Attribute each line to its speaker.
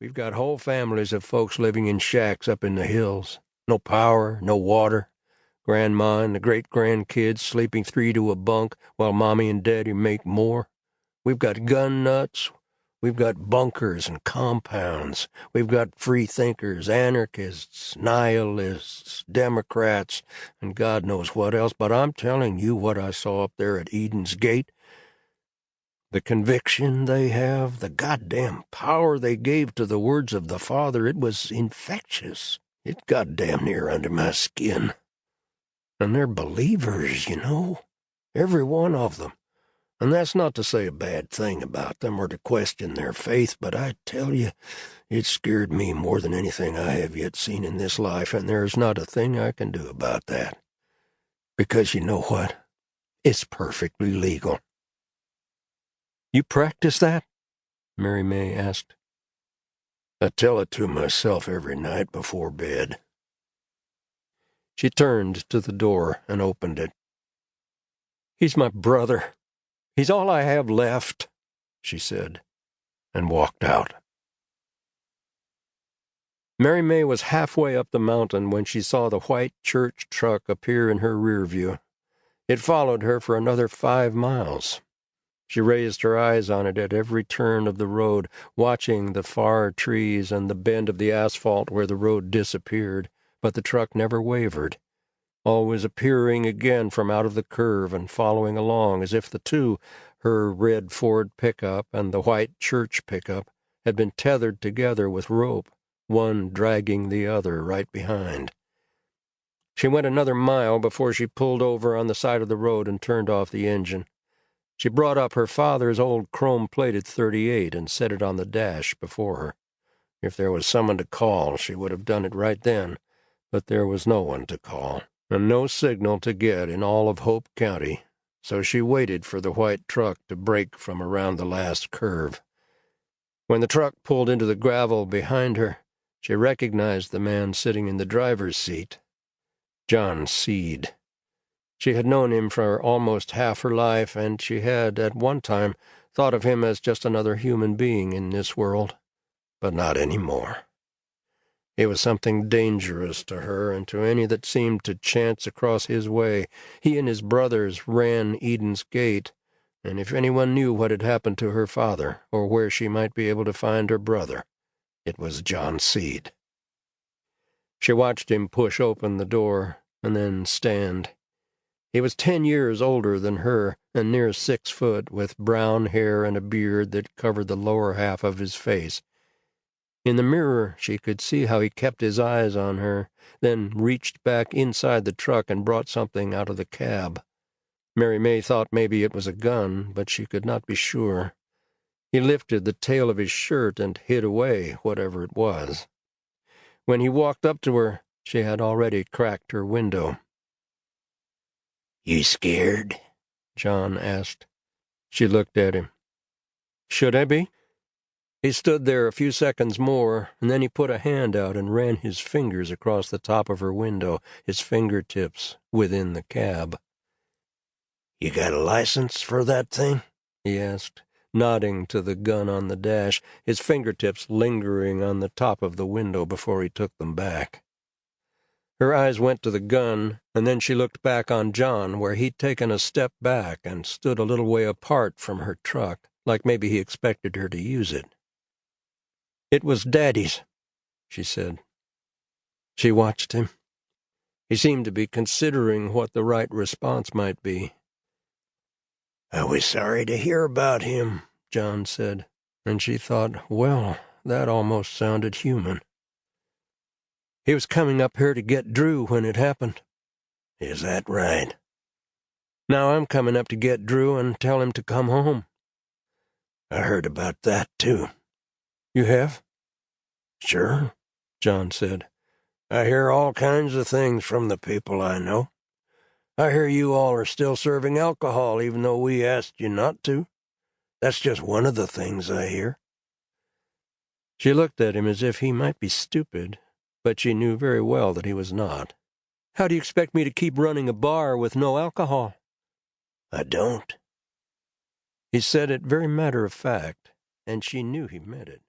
Speaker 1: We've got whole families of folks living in shacks up in the hills. No power, no water. Grandma and the great-grandkids sleeping 3 to a bunk while Mommy and Daddy make more. We've got gun nuts. We've got bunkers and compounds. We've got free thinkers, anarchists, nihilists, Democrats, and God knows what else. But I'm telling you what I saw up there at Eden's Gate. The conviction they have, the goddamn power they gave to the words of the Father, it was infectious. It got damn near under my skin. And they're believers, you know, every one of them. And that's not to say a bad thing about them or to question their faith, but I tell you, it scared me more than anything I have yet seen in this life, and there's not a thing I can do about that. Because you know what? It's perfectly legal. You practice that? Mary May asked. I tell it to myself every night before bed. She turned to the door and opened it. He's my brother. He's all I have left, she said, and walked out. Mary May was halfway up the mountain when she saw the white church truck appear in her rear view. It followed her for another 5 miles. She raised her eyes on it at every turn of the road, watching the far trees and the bend of the asphalt where the road disappeared, but the truck never wavered, always appearing again from out of the curve and following along as if the two, her red Ford pickup and the white church pickup, had been tethered together with rope, one dragging the other right behind. She went another mile before she pulled over on the side of the road and turned off the engine. She brought up her father's old chrome-plated .38 and set it on the dash before her. If there was someone to call, she would have done it right then, but there was no one to call, and no signal to get in all of Hope County, so she waited for the white truck to break from around the last curve. When the truck pulled into the gravel behind her, she recognized the man sitting in the driver's seat, John Seed. She had known him for almost half her life, and she had, at one time, thought of him as just another human being in this world, but not any more. He was something dangerous to her and to any that seemed to chance across his way. He and his brothers ran Eden's Gate, and if anyone knew what had happened to her father, or where she might be able to find her brother, it was John Seed. She watched him push open the door, and then stand. He was 10 years older than her, and near 6 foot, with brown hair and a beard that covered the lower half of his face. In the mirror she could see how he kept his eyes on her, then reached back inside the truck and brought something out of the cab. Mary May thought maybe it was a gun, but she could not be sure. He lifted the tail of his shirt and hid away whatever it was. When he walked up to her, she had already cracked her window. "You scared?" John asked. She looked at him. "Should I be?" He stood there a few seconds more, and then he put a hand out and ran his fingers across the top of her window, his fingertips within the cab. "You got a license for that thing?" he asked, nodding to the gun on the dash, his fingertips lingering on the top of the window before he took them back. Her eyes went to the gun, and then she looked back on John, where he'd taken a step back and stood a little way apart from her truck, like maybe he expected her to use it. "It was Daddy's," she said. She watched him. He seemed to be considering what the right response might be. "I was sorry to hear about him," John said, and she thought, well, that almost sounded human. "He was coming up here to get Drew when it happened." "Is that right?" "Now I'm coming up to get Drew and tell him to come home." "I heard about that, too." "You have?" "Sure," John said. "I hear all kinds of things from the people I know. I hear you all are still serving alcohol even though we asked you not to. That's just one of the things I hear." She looked at him as if he might be stupid, but she knew very well that he was not. "How do you expect me to keep running a bar with no alcohol?" "I don't." He said it very matter-of-fact, and she knew he meant it.